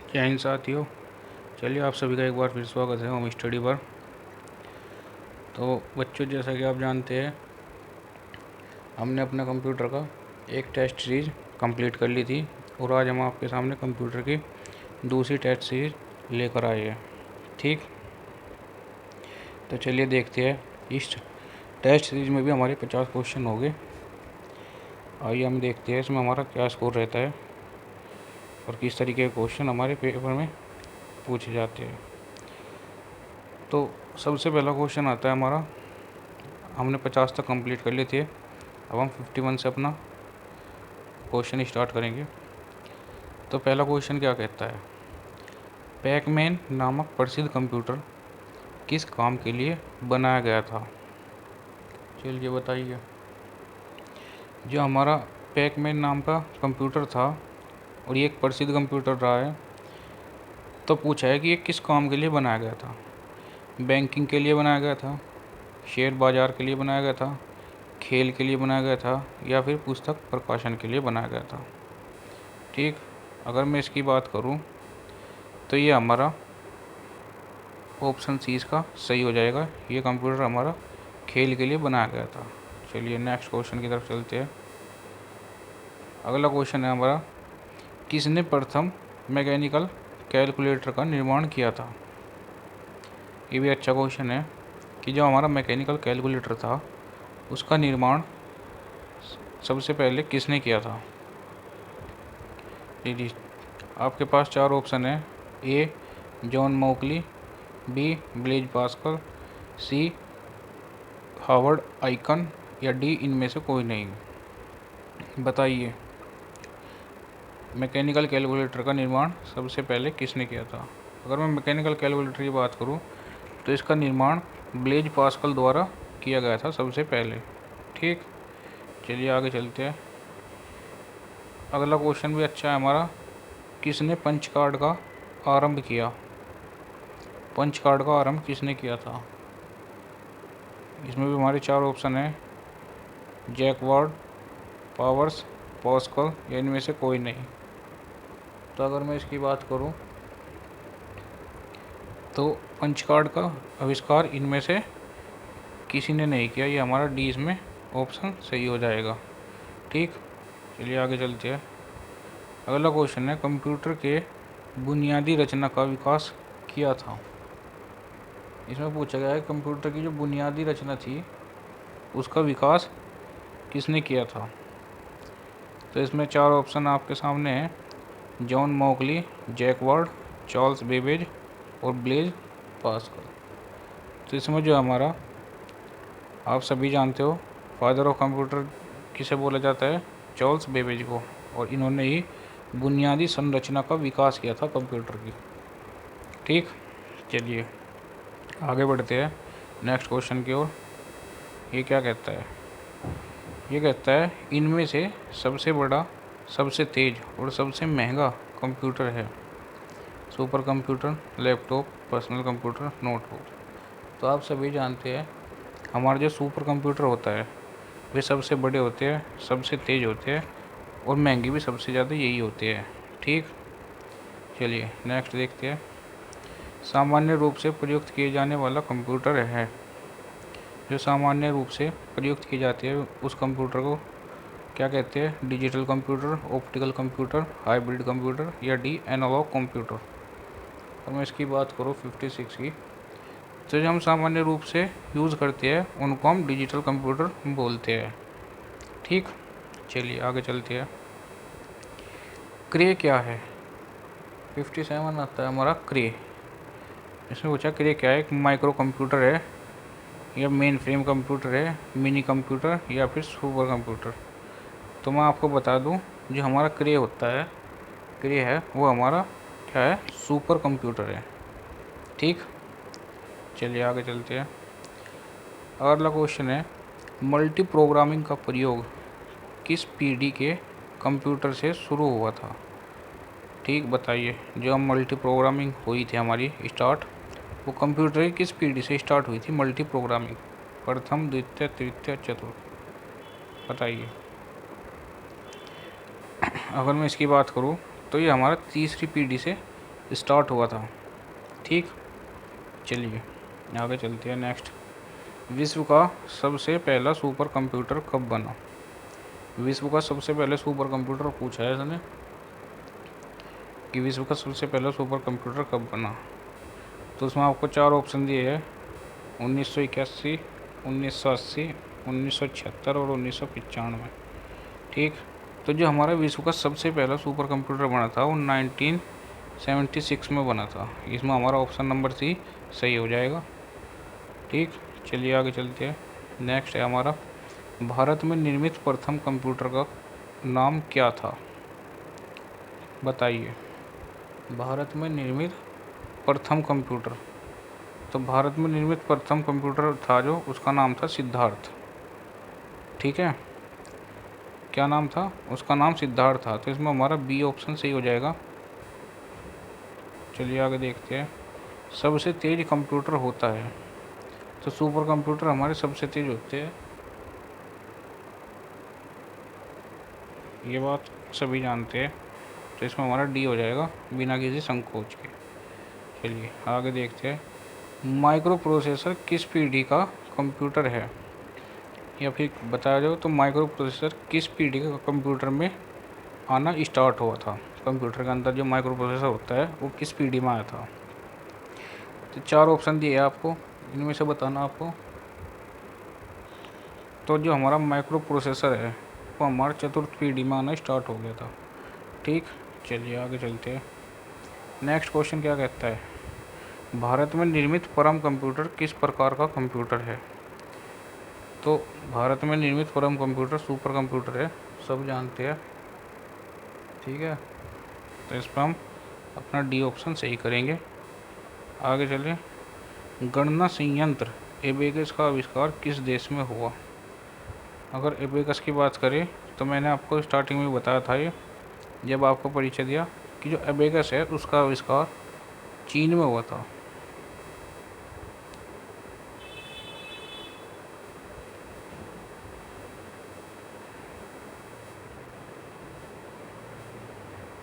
जय हिंद साथियों। चलिए आप सभी का एक बार फिर स्वागत है होम स्टडी पर। तो बच्चों, जैसा कि आप जानते हैं, हमने अपने कंप्यूटर का एक टेस्ट सीरीज कंप्लीट कर ली थी और आज हम आपके सामने कंप्यूटर की दूसरी टेस्ट सीरीज लेकर आए हैं। ठीक, तो चलिए देखते हैं। इस टेस्ट सीरीज में भी हमारे 50 क्वेश्चन हो गए। आइए हम देखते हैं इसमें हमारा क्या स्कोर रहता है और किस तरीके के क्वेश्चन हमारे पेपर में पूछे जाते हैं। तो सबसे पहला क्वेश्चन आता है हमारा, हमने 50 तक कंप्लीट कर लिए थे, अब हम 51 से अपना क्वेश्चन स्टार्ट करेंगे। तो पहला क्वेश्चन क्या कहता है, पैकमैन नामक प्रसिद्ध कंप्यूटर किस काम के लिए बनाया गया था? चलिए बताइए। जो हमारा पैकमैन नाम का कंप्यूटर था और ये एक प्रसिद्ध कंप्यूटर रहा है, तो पूछा है कि ये किस काम के लिए बनाया गया था। बैंकिंग के लिए बनाया गया था, शेयर बाजार के लिए बनाया गया था, खेल के लिए बनाया गया था, या फिर पुस्तक प्रकाशन के लिए बनाया गया था। ठीक, अगर मैं इसकी बात करूं तो ये हमारा ऑप्शन सी इसका सही हो जाएगा। ये कंप्यूटर हमारा खेल के लिए बनाया गया था। चलिए नेक्स्ट क्वेश्चन की तरफ चलते हैं। अगला क्वेश्चन है हमारा, किसने प्रथम मैकेनिकल कैलकुलेटर का निर्माण किया था? ये भी अच्छा क्वेश्चन है कि जो हमारा मैकेनिकल कैलकुलेटर था उसका निर्माण सबसे पहले किसने किया था? जी, आपके पास चार ऑप्शन है। ए जॉन मोकली, बी ब्लेज पास्कल, सी हार्वर्ड आइकन, या डी इनमें से कोई नहीं। बताइए, मैकेनिकल कैलकुलेटर का निर्माण सबसे पहले किसने किया था? अगर मैं मैकेनिकल कैलकुलेटर की बात करूं तो इसका निर्माण ब्लेज पास्कल द्वारा किया गया था सबसे पहले। ठीक, चलिए आगे चलते हैं। अगला क्वेश्चन भी अच्छा है हमारा, किसने पंच कार्ड का आरंभ किया? पंच कार्ड का आरंभ किसने किया था? इसमें भी हमारे चार ऑप्शन है, जैकवार्ड, पावर्स, पास्कल, या इनमें से कोई नहीं। तो अगर मैं इसकी बात करूं तो पंच कार्ड का आविष्कार इनमें से किसी ने नहीं किया। ये हमारा डी इसमें ऑप्शन सही हो जाएगा। ठीक, चलिए आगे चलते हैं। अगला क्वेश्चन है, कंप्यूटर के बुनियादी रचना का विकास किया था? इसमें पूछा गया है कंप्यूटर की जो बुनियादी रचना थी उसका विकास किसने किया था? तो इसमें चार ऑप्शन आपके सामने हैं, जॉन मोकली, जैकवार्ड, चार्ल्स बेबेज और ब्लेज पास्कल। तो इसमें जो हमारा, आप सभी जानते हो, फादर ऑफ कंप्यूटर किसे बोला जाता है? चार्ल्स बेबेज को। और इन्होंने ही बुनियादी संरचना का विकास किया था कंप्यूटर की। ठीक, चलिए आगे बढ़ते हैं नेक्स्ट क्वेश्चन की ओर। ये क्या कहता है? ये कहता है, इनमें से सबसे बड़ा, सबसे तेज और सबसे महंगा कंप्यूटर है? Super computer, laptop, personal computer, notebook. तो आप सभी जानते हैं हमारा जो सुपर कंप्यूटर होता है वे सबसे बड़े होते हैं, सबसे तेज होते हैं और महंगे भी सबसे ज़्यादा यही होते हैं। ठीक, चलिए नेक्स्ट देखते हैं। सामान्य रूप से प्रयुक्त किए जाने वाला कंप्यूटर है? जो सामान्य रूप से प्रयुक्त की जाती है उस कंप्यूटर को क्या कहते हैं? Digital computer, optical computer, hybrid computer, या डी एनालॉग कंप्यूटर। और मैं इसकी बात करूँ 56 की, तो जो हम सामान्य रूप से यूज़ करते हैं उनको हम डिजिटल कंप्यूटर बोलते हैं। ठीक, चलिए आगे चलते हैं। क्रे क्या है? 57 आता है हमारा क्रे। इसमें पूछा क्रे क्या है? एक माइक्रो कंप्यूटर है, या मेन फ्रेम कंप्यूटर है, मिनी कंप्यूटर, या फिर सुपर कंप्यूटर? तो मैं आपको बता दूं, जो हमारा क्रे होता है, क्रे है वो हमारा क्या है? सुपर कंप्यूटर है। ठीक, चलिए आगे चलते हैं। अगला क्वेश्चन है, मल्टी प्रोग्रामिंग का प्रयोग किस पीढ़ी के कंप्यूटर से शुरू हुआ था? ठीक, बताइए, जो हम मल्टी प्रोग्रामिंग हुई थी हमारी स्टार्ट, वो कंप्यूटर की किस पीढ़ी से स्टार्ट हुई थी मल्टी प्रोग्रामिंग? प्रथम, द्वितीय, तृतीय, चतुर्थ? बताइए। अगर मैं इसकी बात करूँ तो ये हमारा तीसरी पीढ़ी से स्टार्ट हुआ था। ठीक, चलिए आगे चलते हैं। नेक्स्ट, विश्व का सबसे पहला सुपर कंप्यूटर कब बना? विश्व का सबसे पहले सुपर कंप्यूटर पूछा है इसने कि विश्व का सबसे पहला सुपर कंप्यूटर कब बना। तो उसमें आपको 4 ऑप्शन दिए हैं, 1981, 1980, 1976 और 1995। ठीक, तो जो हमारा विश्व का सबसे पहला सुपर कंप्यूटर बना था वो 1976 में बना था। इसमें हमारा ऑप्शन नंबर सी सही हो जाएगा। ठीक, चलिए आगे चलते हैं। नेक्स्ट है हमारा, भारत में निर्मित प्रथम कंप्यूटर का नाम क्या था? बताइए। भारत में निर्मित प्रथम कंप्यूटर, तो भारत में निर्मित प्रथम कंप्यूटर था जो, उसका नाम था सिद्धार्थ। ठीक है, क्या नाम था उसका? नाम सिद्धार्थ था। तो इसमें हमारा बी ऑप्शन सही हो जाएगा। चलिए आगे देखते हैं। सबसे तेज कंप्यूटर होता है, तो सुपर कंप्यूटर हमारे सबसे तेज होते हैं, ये बात सभी जानते हैं। तो इसमें हमारा डी हो जाएगा बिना किसी संकोच के। चलिए आगे देखते हैं। माइक्रो प्रोसेसर किस पीढ़ी का कंप्यूटर है? या फिर बताया जाए तो माइक्रो प्रोसेसर किस पीढ़ी का कंप्यूटर में आना स्टार्ट हुआ था? कंप्यूटर के अंदर जो माइक्रो प्रोसेसर होता है वो किस पीढ़ी में आया था? तो 4 ऑप्शन दिए आपको, इनमें से बताना आपको। तो जो हमारा माइक्रो प्रोसेसर है वो हमारा चतुर्थ पीढ़ी में आना स्टार्ट हो गया था। ठीक, चलिए आगे चलते हैं। नेक्स्ट क्वेश्चन क्या कहता है, भारत में निर्मित परम कंप्यूटर किस प्रकार का कंप्यूटर है? तो भारत में निर्मित परम कंप्यूटर सुपर कंप्यूटर है, सब जानते हैं। ठीक है, तो इस पर हम अपना डी ऑप्शन सही करेंगे। आगे चलें। गणना संयंत्र एबेकस का आविष्कार किस देश में हुआ? अगर एबेकस की बात करें तो मैंने आपको स्टार्टिंग में बताया था, ये जब आपको परिचय दिया, कि जो एबेकस है उसका आविष्कार चीन में हुआ था।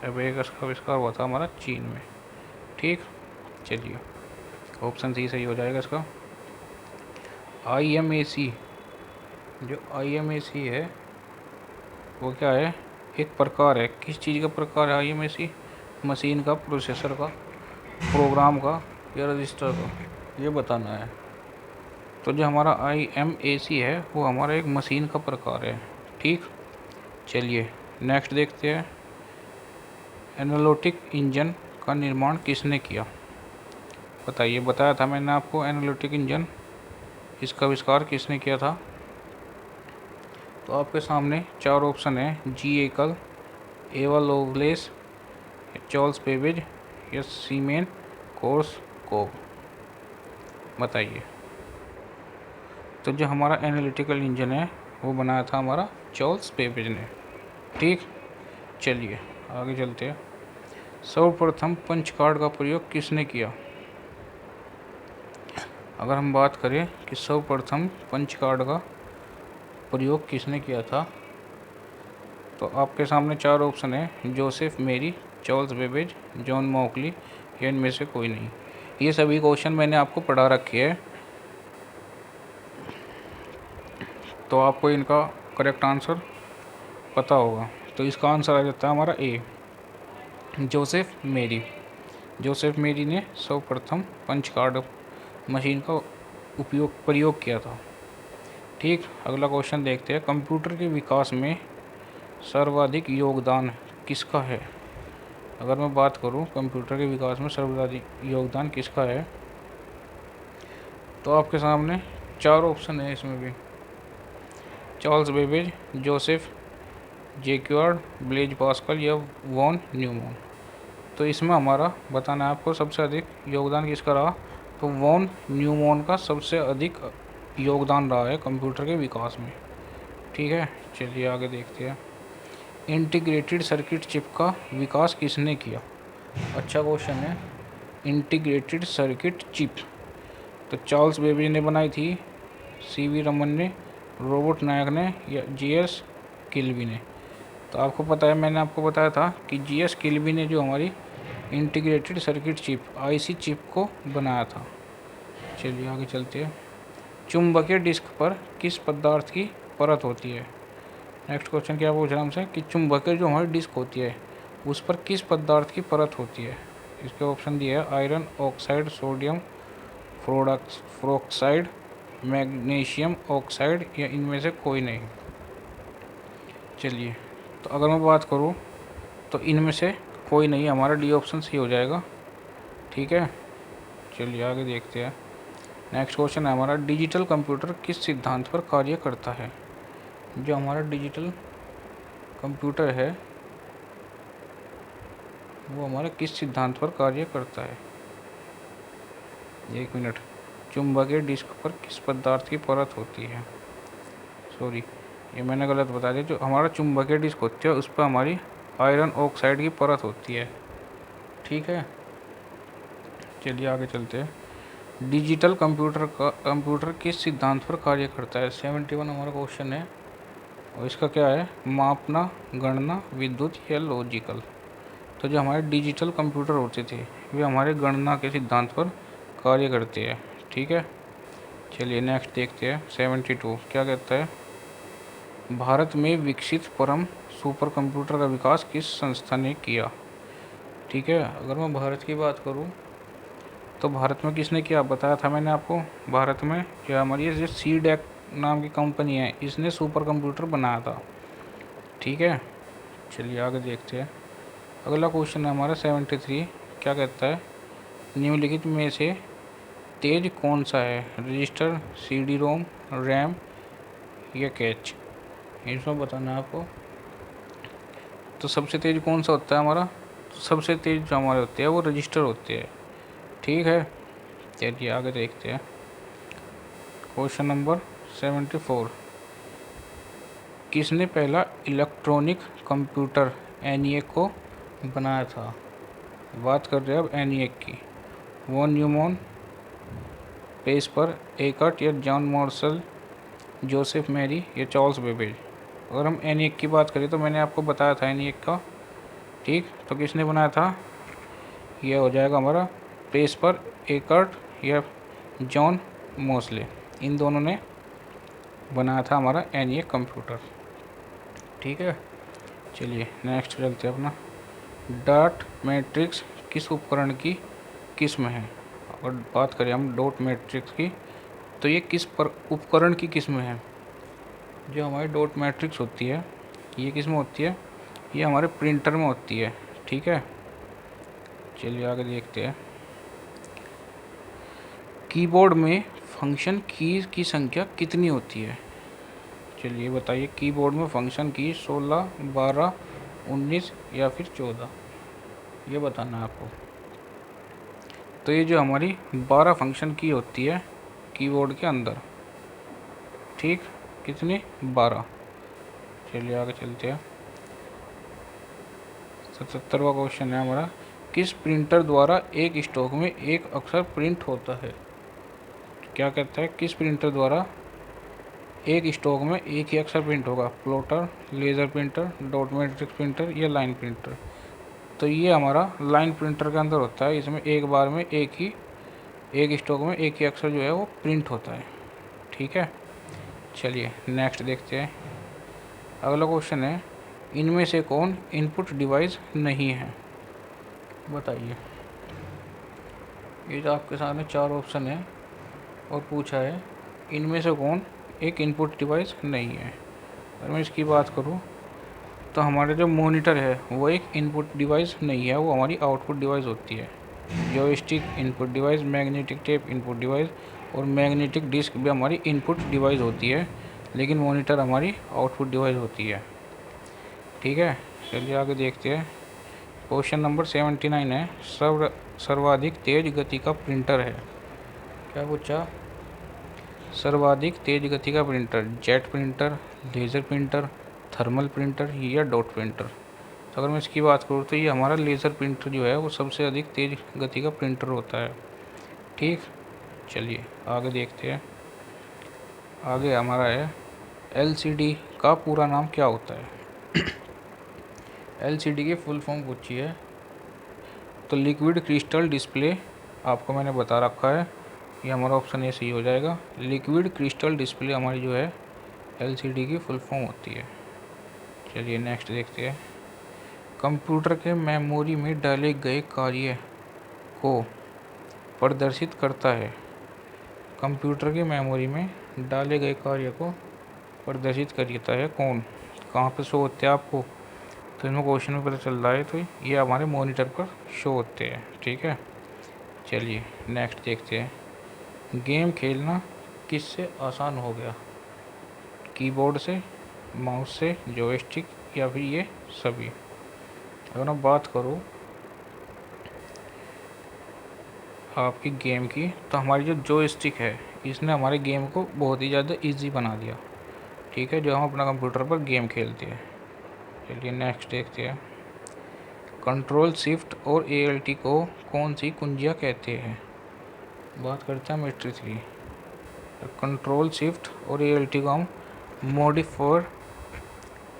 एबेकस का आविष्कार हुआ था हमारा चीन में। ठीक, चलिए ऑप्शन सी सही हो जाएगा इसका। IMAC, जो IMAC है वो क्या है? एक प्रकार है, किस चीज़ का प्रकार है IMAC? मशीन का, प्रोसेसर का, प्रोग्राम का या रजिस्टर का, ये बताना है। तो जो हमारा IMAC है वो हमारा एक मशीन का प्रकार है। ठीक, चलिए नेक्स्ट देखते हैं। एनालिटिक इंजन का निर्माण किसने किया? बताइए, बताया था मैंने आपको एनालिटिक इंजन, इसका आविष्कार किसने किया था? तो आपके सामने 4 ऑप्शन है, जी एकल, एवा लोवलेस, चार्ल्स बेबेज या सीमेन कोर्सकोव। बताइए। तो जो हमारा एनालिटिकल इंजन है वो बनाया था हमारा चार्ल्स बेबेज ने। ठीक, चलिए आगे चलते हैं। सर्वप्रथम पंच कार्ड का प्रयोग किसने किया? अगर हम बात करें कि सर्वप्रथम पंच कार्ड का प्रयोग किसने किया था, तो आपके सामने 4 ऑप्शन है, जोसेफ मेरी, चार्ल्स बेबेज, जॉन मॉकली या इनमें से कोई नहीं। ये सभी क्वेश्चन मैंने आपको पढ़ा रखे है, तो आपको इनका करेक्ट आंसर पता होगा। तो इसका आंसर आ जाता है हमारा ए, जोसेफ मेरी। जोसेफ मेरी ने सर्वप्रथम पंच कार्ड मशीन का प्रयोग किया था। ठीक, अगला क्वेश्चन देखते हैं। कंप्यूटर के विकास में सर्वाधिक योगदान किसका है? अगर मैं बात करूं कंप्यूटर के विकास में सर्वाधिक योगदान किसका है, तो आपके सामने 4 ऑप्शन है इसमें भी, Charles Babbage, Joseph jacquard, Blaise Pascal या वॉन न्यूमैन। तो इसमें हमारा बताना है आपको सबसे अधिक योगदान किसका रहा, तो वॉन न्यूमैन का सबसे अधिक योगदान रहा है कंप्यूटर के विकास में। ठीक है, चलिए आगे देखते हैं। इंटीग्रेटेड सर्किट चिप का विकास किसने किया? अच्छा क्वेश्चन है। इंटीग्रेटेड सर्किट चिप तो चार्ल्स बेबेज ने बनाई थी, CV रमन ने, रॉबर्ट नायक ने या GS किल्बी ने। तो आपको पता है, मैंने आपको बताया था कि GS किल्बी ने जो हमारी integrated circuit chip IC chip को बनाया था। चलिए आगे चलते हैं। चुंबकीय डिस्क पर किस पदार्थ की परत होती है? नेक्स्ट क्वेश्चन क्या पूछ रहा है हमसे कि चुंबकीय जो हमारी डिस्क होती है उस पर किस पदार्थ की परत होती है? इसके ऑप्शन दिए है iron oxide, sodium fluoroxide, magnesium oxide या इनमें से कोई नहीं। चलिए तो अगर मैं बात करूँ तो इनमें से कोई नहीं, हमारा डी ऑप्शन सही हो जाएगा। ठीक है, चलिए आगे देखते हैं। नेक्स्ट क्वेश्चन है हमारा डिजिटल कंप्यूटर किस सिद्धांत पर कार्य करता है? जो हमारा डिजिटल कंप्यूटर है वो हमारा किस सिद्धांत पर कार्य करता है? 1 मिनट। चुंबकीय डिस्क पर किस पदार्थ की परत होती है? सॉरी, ये मैंने गलत बता दिया। जो हमारा चुंबकीय डिस्क होती है उस पर हमारी आयरन ऑक्साइड की परत होती है। ठीक है, चलिए आगे चलते हैं। डिजिटल कंप्यूटर किस सिद्धांत पर कार्य करता है? 71 हमारा क्वेश्चन है और इसका क्या है? मापना, गणना, विद्युत या लॉजिकल। तो जो हमारे डिजिटल कंप्यूटर होते थे वे हमारे गणना के सिद्धांत पर कार्य करते हैं। ठीक है, चलिए नेक्स्ट देखते हैं। 72 क्या कहता है? भारत में विकसित परम सुपर कंप्यूटर का विकास किस संस्था ने किया? ठीक है, अगर मैं भारत की बात करूं तो भारत में किसने किया बताया था मैंने आपको। भारत में जो हमारी जो सीडेक नाम की कंपनी है इसने सुपर कंप्यूटर बनाया था। ठीक है, चलिए आगे देखते हैं। अगला क्वेश्चन है हमारा 73 क्या कहता है? निम्नलिखित में से तेज कौन सा है? रजिस्टर, सीडी रोम, रैम या कैच? इसमें बताना है आपको। तो सबसे तेज कौन सा होता है हमारा? तो सबसे तेज जो हमारे होते हैं वो रजिस्टर होते हैं। ठीक है, चलिए आगे देखते हैं। क्वेश्चन नंबर 74 किसने पहला इलेक्ट्रॉनिक कंप्यूटर एनिएक को बनाया था? बात कर रहे हैं अब एनिएक की। वॉन न्यूमैन, पेस्पर, एकर्ट या जॉन मार्शल, जोसेफ मैरी या चार्ल्स बेबेज? अगर हम एनिएक की बात करें तो मैंने आपको बताया था एनिएक का। ठीक, तो किसने बनाया था? यह हो जाएगा हमारा पेस्पर, एकर्ट या जॉन मोस्ले। इन दोनों ने बनाया था हमारा एनिएक कंप्यूटर। ठीक है, चलिए नेक्स्ट चलते हैं अपना। डॉट मैट्रिक्स किस उपकरण की किस्म है? अगर बात करें हम डॉट मैट्रिक्स की तो ये किस पर उपकरण की किस्म है? जो हमारी डॉट मैट्रिक्स होती है ये किस में होती है? ये हमारे प्रिंटर में होती है। ठीक है, चलिए आगे देखते हैं। कीबोर्ड में फंक्शन कीज की संख्या कितनी होती है? चलिए बताइए, कीबोर्ड में फंक्शन की 16, 12, 19 या फिर 14? ये बताना है आपको। तो ये जो हमारी 12 फंक्शन की होती है कीबोर्ड के अंदर। ठीक, कितनी? 12। चलिए आगे चलते हैं। 77वां क्वेश्चन है हमारा किस प्रिंटर द्वारा एक स्टॉक में एक अक्षर प्रिंट होता है? क्या कहता है? किस प्रिंटर द्वारा एक स्टॉक में एक ही अक्षर प्रिंट होगा? Plotter, laser printer, dot matrix printer या लाइन प्रिंटर? तो ये हमारा लाइन प्रिंटर के अंदर होता है। इसमें एक बार में एक स्टॉक में एक ही अक्षर जो है वो प्रिंट होता है। ठीक है, चलिए नेक्स्ट देखते हैं। अगला क्वेश्चन है इनमें से कौन इनपुट डिवाइस नहीं है? बताइए। ये जो आपके सामने 4 ऑप्शन है और पूछा है इनमें से कौन एक इनपुट डिवाइस नहीं है। अगर मैं इसकी बात करूं तो हमारा जो मॉनिटर है वो एक इनपुट डिवाइस नहीं है, वो हमारी आउटपुट डिवाइस होती है। Joystick input device, magnetic tape input device और मैग्नेटिक डिस्क भी हमारी इनपुट डिवाइस होती है, लेकिन मॉनिटर हमारी आउटपुट डिवाइस होती है। ठीक है, चलिए आगे देखते हैं। क्वेश्चन नंबर 79 है सर्वाधिक तेज गति का प्रिंटर है? क्या पूछा? सर्वाधिक तेज गति का printer jet printer, laser printer, thermal printer या डॉट प्रिंटर? तो अगर मैं इसकी बात करूँ तो ये हमारा लेज़र प्रिंटर जो है वो सबसे अधिक तेज गति का प्रिंटर होता है। ठीक, चलिए आगे देखते हैं। आगे हमारा है एलसीडी का पूरा नाम क्या होता है? एलसीडी की फुल फॉर्म पूछी है। तो लिक्विड क्रिस्टल डिस्प्ले आपको मैंने बता रखा है, ये हमारा ऑप्शन ए सही हो जाएगा। लिक्विड क्रिस्टल डिस्प्ले हमारी जो है एलसीडी की फुल फॉर्म होती है। चलिए नेक्स्ट देखते हैं। कंप्यूटर के मेमोरी में डाले गए कार्य को प्रदर्शित करता है। कंप्यूटर की मेमोरी में डाले गए कार्य को प्रदर्शित करता है कौन? कहाँ पे शो होते हैं आपको? तो इनमें क्वेश्चन में पता चल रहा है, तो ये हमारे मॉनिटर पर शो होते हैं। ठीक है, चलिए नेक्स्ट देखते हैं। गेम खेलना किससे आसान हो गया? कीबोर्ड से, माउस से, जॉयस्टिक या फिर ये सभी? अगर मैं बात करूँ आपकी गेम की, तो हमारी जो जॉयस्टिक है इसने हमारे गेम को बहुत ही ज़्यादा इजी बना दिया। ठीक है, जो हम अपना कंप्यूटर पर गेम खेलते हैं। चलिए नेक्स्ट देखते हैं। कंट्रोल शिफ्ट और ALT को कौन सी कुंजियाँ कहते हैं? बात करते हैं मैट्रिक्स की। कंट्रोल शिफ्ट और ALT को हम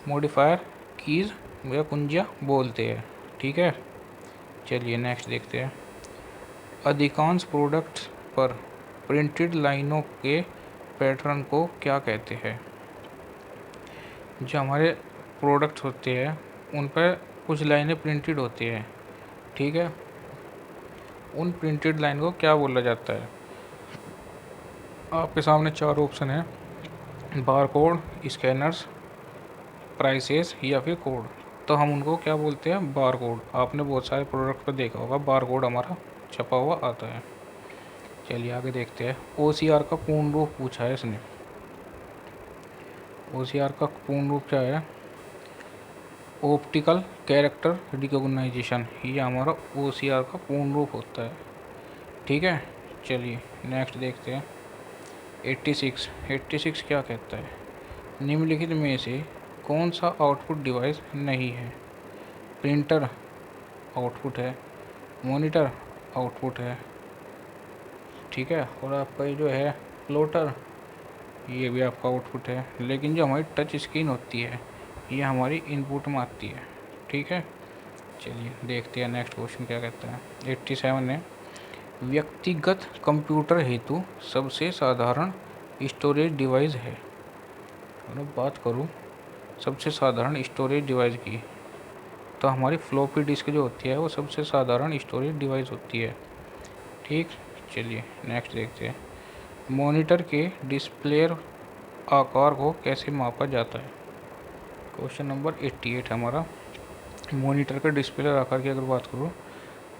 मॉडिफायर कीज या कुंजियाँ बोलते हैं। ठीक है, चलिए नेक्स्ट देखते हैं। अधिकांश प्रोडक्ट्स पर प्रिंटेड लाइनों के पैटर्न को क्या कहते हैं? जो हमारे प्रोडक्ट्स होते हैं उन पर कुछ लाइनें प्रिंटेड होती हैं। ठीक है, उन प्रिंटेड लाइन को क्या बोला जाता है? आपके सामने 4 ऑप्शन है, बारकोड, स्कैनर्स, प्राइसेस या फिर कोड। तो हम उनको क्या बोलते हैं? बारकोड। आपने बहुत सारे प्रोडक्ट पर देखा होगा बारकोड हमारा छपा हुआ आता है। चलिए आगे देखते हैं। OCR का पूर्ण रूप पूछा है इसने। OCR का पूर्ण रूप क्या है? ऑप्टिकल कैरेक्टर रिकॉग्नाइजेशन, ये हमारा OCR का पूर्ण रूप होता है। ठीक है, चलिए नेक्स्ट देखते हैं। 86 क्या कहता है? निम्नलिखित में से कौन सा आउटपुट डिवाइस नहीं है? प्रिंटर आउटपुट है, मॉनिटर आउटपुट है, ठीक है, और आपका ये जो है प्लॉटर, ये भी आपका आउटपुट है। लेकिन जो हमारी टच स्क्रीन होती है ये हमारी इनपुट में आती है। ठीक है, चलिए देखते हैं नेक्स्ट क्वेश्चन क्या कहता है। 87 है, व्यक्तिगत कंप्यूटर हेतु सबसे साधारण स्टोरेज डिवाइस है। अगर बात करूँ सबसे साधारण स्टोरेज डिवाइस की, तो हमारी फ्लॉपी डिस्क जो होती है वो सबसे साधारण स्टोरेज डिवाइस होती है। ठीक, चलिए नेक्स्ट देखते हैं। मॉनिटर के डिस्प्ले आकार को कैसे मापा जाता है? क्वेश्चन नंबर 88 हमारा। मॉनिटर का डिस्प्ले आकार की अगर बात करूँ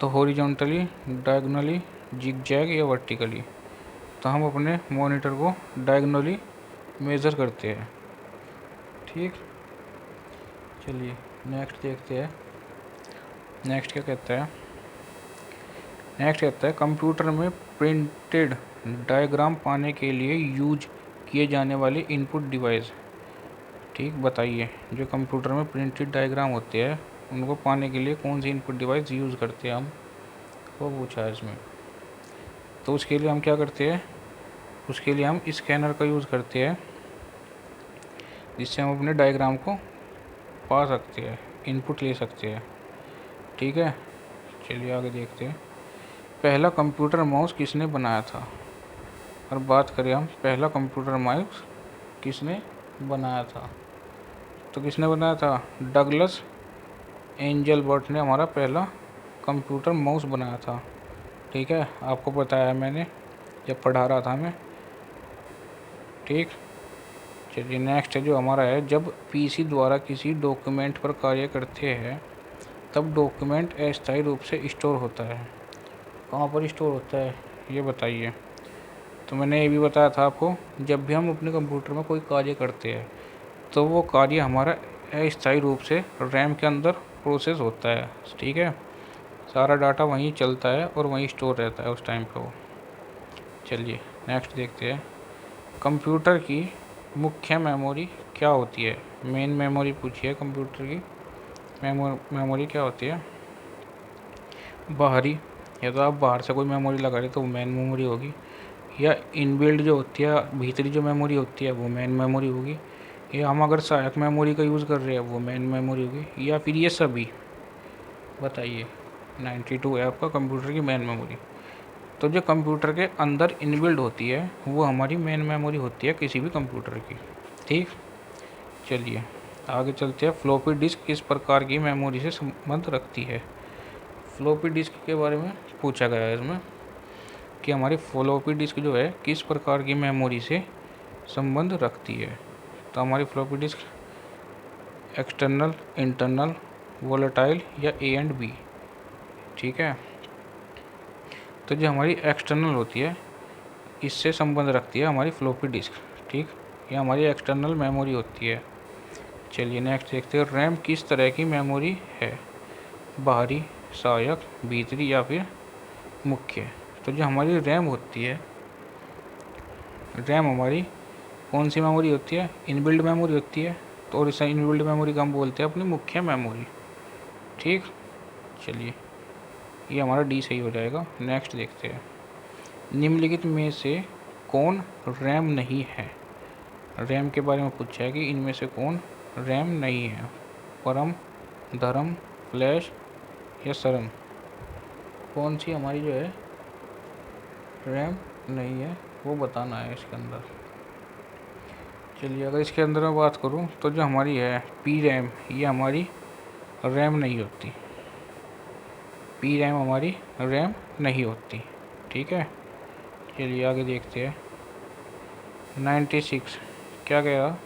तो हॉरिजॉन्टली, डायगोनली, जिगजैग या वर्टिकली? तो हम अपने मॉनिटर को डायगोनली मेज़र करते हैं। ठीक, चलिए नेक्स्ट देखते हैं। नेक्स्ट क्या कहता है? नेक्स्ट कहता है कंप्यूटर में प्रिंटेड डायग्राम पाने के लिए यूज किए जाने वाले इनपुट डिवाइस। ठीक, बताइए जो कंप्यूटर में प्रिंटेड डायग्राम होते हैं उनको पाने के लिए कौन सी इनपुट डिवाइस यूज़ करते हैं हम, वो पूछा है इसमें। तो उसके लिए हम क्या करते हैं? उसके लिए हम स्कैनर का यूज़ करते हैं, जिससे हम अपने डायग्राम को पा सकते हैं, इनपुट ले सकते हैं। ठीक है, चलिए आगे देखते हैं। पहला कंप्यूटर माउस किसने बनाया था? और बात करें हम पहला कंप्यूटर माउस किसने बनाया था, तो किसने बनाया था? डगलस एंजलबर्ट ने हमारा पहला कंप्यूटर माउस बनाया था। ठीक है, आपको बताया मैंने जब पढ़ा रहा था मैं। ठीक, चलिए नेक्स्ट है जो हमारा है, जब PC द्वारा किसी डॉक्यूमेंट पर कार्य करते हैं तब डॉक्यूमेंट अस्थायी रूप से स्टोर होता है। कहाँ पर स्टोर होता है ये बताइए। तो मैंने ये भी बताया था आपको, जब भी हम अपने कंप्यूटर में कोई कार्य करते हैं तो वो कार्य हमारा अस्थायी रूप से रैम के अंदर प्रोसेस होता है। ठीक है, सारा डाटा वहीं चलता है और वहीं स्टोर रहता है उस टाइम पे वो। चलिए नेक्स्ट देखते हैं। कंप्यूटर की मुख्य मेमोरी क्या होती है? मेन मेमोरी पूछी है कंप्यूटर की। मेमोरी क्या होती है? बाहरी, या तो आप बाहर से कोई मेमोरी लगा रहे तो वो मेन मेमोरी होगी, या इनबिल्ड जो होती है भीतरी जो मेमोरी होती है वो मेन मेमोरी होगी, या हम अगर सहायक मेमोरी का यूज़ कर रहे हैं वो मेन मेमोरी होगी, या फिर ये सभी? बताइए। 92 है आपका कंप्यूटर की मेन मेमोरी। तो जो कंप्यूटर के अंदर इनबिल्ड होती है वो हमारी मेन मेमोरी होती है किसी भी कंप्यूटर की। ठीक, चलिए आगे चलते हैं। फ्लॉपी डिस्क किस प्रकार की मेमोरी से संबंध रखती है? फ्लॉपी डिस्क के बारे में पूछा गया है इसमें कि हमारी फ्लॉपी डिस्क जो है किस प्रकार की मेमोरी से संबंध रखती है। तो हमारी floppy disk external, internal, volatile या ए एंड बी। ठीक है, तो जो हमारी एक्सटर्नल होती है इससे संबंध रखती है हमारी फ्लॉपी डिस्क। ठीक, ये हमारी एक्सटर्नल मेमोरी होती है। चलिए नेक्स्ट देखते हैं। रैम किस तरह की मेमोरी है? बाहरी, सहायक, भीतरी या फिर मुख्य? तो जो हमारी रैम होती है, रैम हमारी कौन सी मेमोरी होती है? इनबिल्ड मेमोरी होती है। तो और इस इनबिल्ड मेमोरी का हम बोलते हैं अपनी मुख्य मेमोरी। ठीक, चलिए ये हमारा डी सही हो जाएगा। नेक्स्ट देखते हैं। निम्नलिखित में से कौन रैम नहीं है? रैम के बारे में पूछा है कि इनमें से कौन रैम नहीं है? परम, धर्म, फ्लैश या सरम? कौन सी हमारी जो है रैम नहीं है वो बताना है इसके अंदर। चलिए अगर इसके अंदर मैं बात करूं तो जो हमारी है पी रैम, ये हमारी रैम नहीं होती। पी रैम हमारी रैम नहीं होती। ठीक है, चलिए आगे देखते हैं। 96 क्या कह रहा?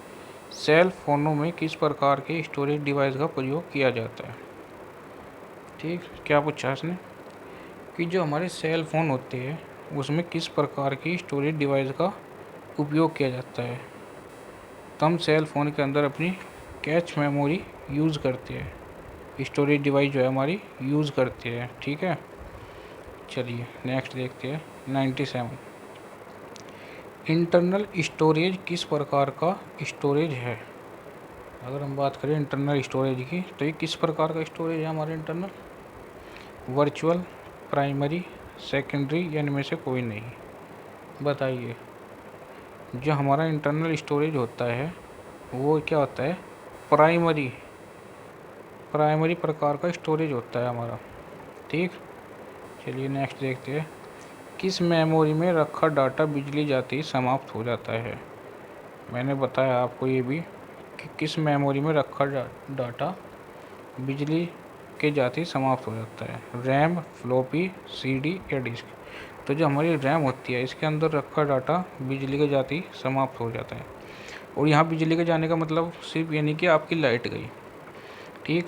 सेल फोनों में किस प्रकार के स्टोरेज डिवाइस का प्रयोग किया जाता है? ठीक, क्या पूछा इसने कि जो हमारे सेल फ़ोन होते हैं उसमें किस प्रकार की स्टोरेज डिवाइस का उपयोग किया जाता है? तो हम सेल फ़ोन के अंदर अपनी कैच मेमोरी यूज़ करते हैं, स्टोरेज डिवाइस जो है हमारी यूज़ करते हैं। ठीक है, चलिए नेक्स्ट देखते हैं। 97 इंटरनल स्टोरेज किस प्रकार का स्टोरेज है? अगर हम बात करें इंटरनल स्टोरेज की तो ये किस प्रकार का स्टोरेज है हमारे इंटरनल? वर्चुअल, प्राइमरी, सेकेंडरी या इनमें से कोई नहीं? बताइए। जो हमारा इंटरनल स्टोरेज होता है वो क्या होता है? प्राइमरी प्रकार का स्टोरेज होता है हमारा। ठीक, चलिए नेक्स्ट देखते हैं। किस मेमोरी में रखा डाटा बिजली जाते ही समाप्त हो जाता है? मैंने बताया आपको ये भी कि किस मेमोरी में रखा डाटा बिजली के जाते ही समाप्त हो जाता है। रैम, फ्लॉपी, सीडी या डिस्क? तो जो हमारी रैम होती है इसके अंदर रखा डाटा बिजली के जाते ही समाप्त हो जाता है। और यहाँ बिजली के जाने का मतलब सिर्फ ये नहीं कि आपकी लाइट गई। ठीक,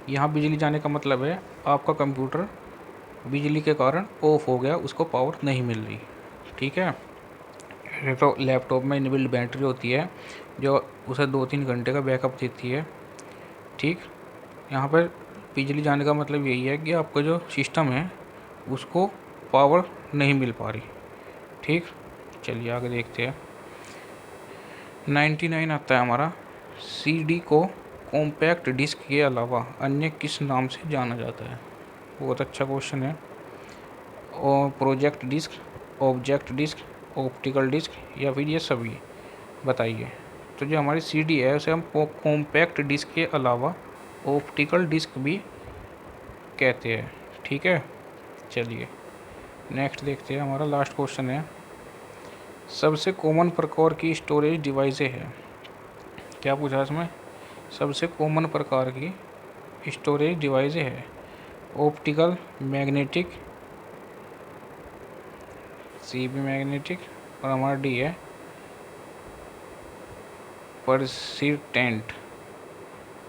यहाँ बिजली जाने का मतलब है आपका कंप्यूटर बिजली के कारण ऑफ हो गया, उसको पावर नहीं मिल रही। ठीक है, तो लैपटॉप में इनबिल्ट बैटरी होती है जो उसे 2-3 घंटे का बैकअप देती है। ठीक, यहाँ पर बिजली जाने का मतलब यही है कि आपका जो सिस्टम है उसको पावर नहीं मिल पा रही। ठीक, चलिए आगे देखते हैं। 99 आता है हमारा। सीडी को कॉम्पैक्ट डिस्क के अलावा अन्य किस नाम से जाना जाता है? बहुत अच्छा क्वेश्चन है। और project disc, object disc, optical disc या फिर ये सभी? बताइए। तो जो हमारी सीडी है उसे हम कॉम्पैक्ट डिस्क के अलावा ऑप्टिकल डिस्क भी कहते हैं। ठीक है, चलिए नेक्स्ट देखते हैं। हमारा लास्ट क्वेश्चन है। सबसे कॉमन प्रकार की स्टोरेज डिवाइसें है? क्या पूछा इसमें? सबसे कॉमन प्रकार की स्टोरेज डिवाइसें है। ऑप्टिकल, मैग्नेटिक, सी भी मैग्नेटिक और हमारा डी है परसिस्टेंट।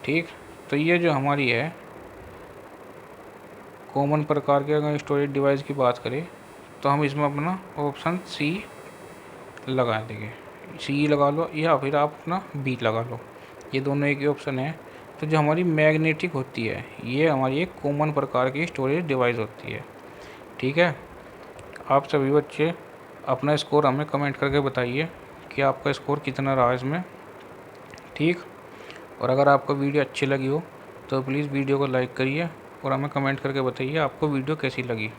ठीक, तो ये जो हमारी है कॉमन प्रकार के अगर स्टोरेज डिवाइस की बात करें तो हम इसमें अपना ऑप्शन सी लगा देंगे। सी लगा लो या फिर आप अपना बी लगा लो, ये दोनों एक ही ऑप्शन है। तो जो हमारी मैग्नेटिक होती है ये हमारी एक कॉमन प्रकार की स्टोरेज डिवाइस होती है। ठीक है, आप सभी बच्चे अपना स्कोर हमें कमेंट करके बताइए कि आपका स्कोर कितना रहा इसमें। ठीक, और अगर आपको वीडियो अच्छी लगी हो तो प्लीज़ वीडियो को लाइक करिए और हमें कमेंट करके बताइए आपको वीडियो कैसी लगी।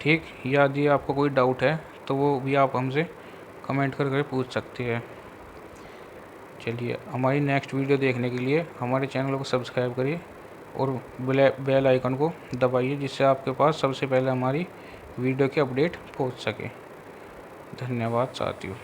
ठीक, यदि आपको कोई डाउट है तो वो भी आप हमसे कमेंट करके पूछ सकते हैं। चलिए हमारी नेक्स्ट वीडियो देखने के लिए हमारे चैनल को सब्सक्राइब करिए और बेल आइकन को दबाइए, जिससे आपके पास सबसे पहले हमारी वीडियो की अपडेट पहुंच सके। धन्यवाद साथियों।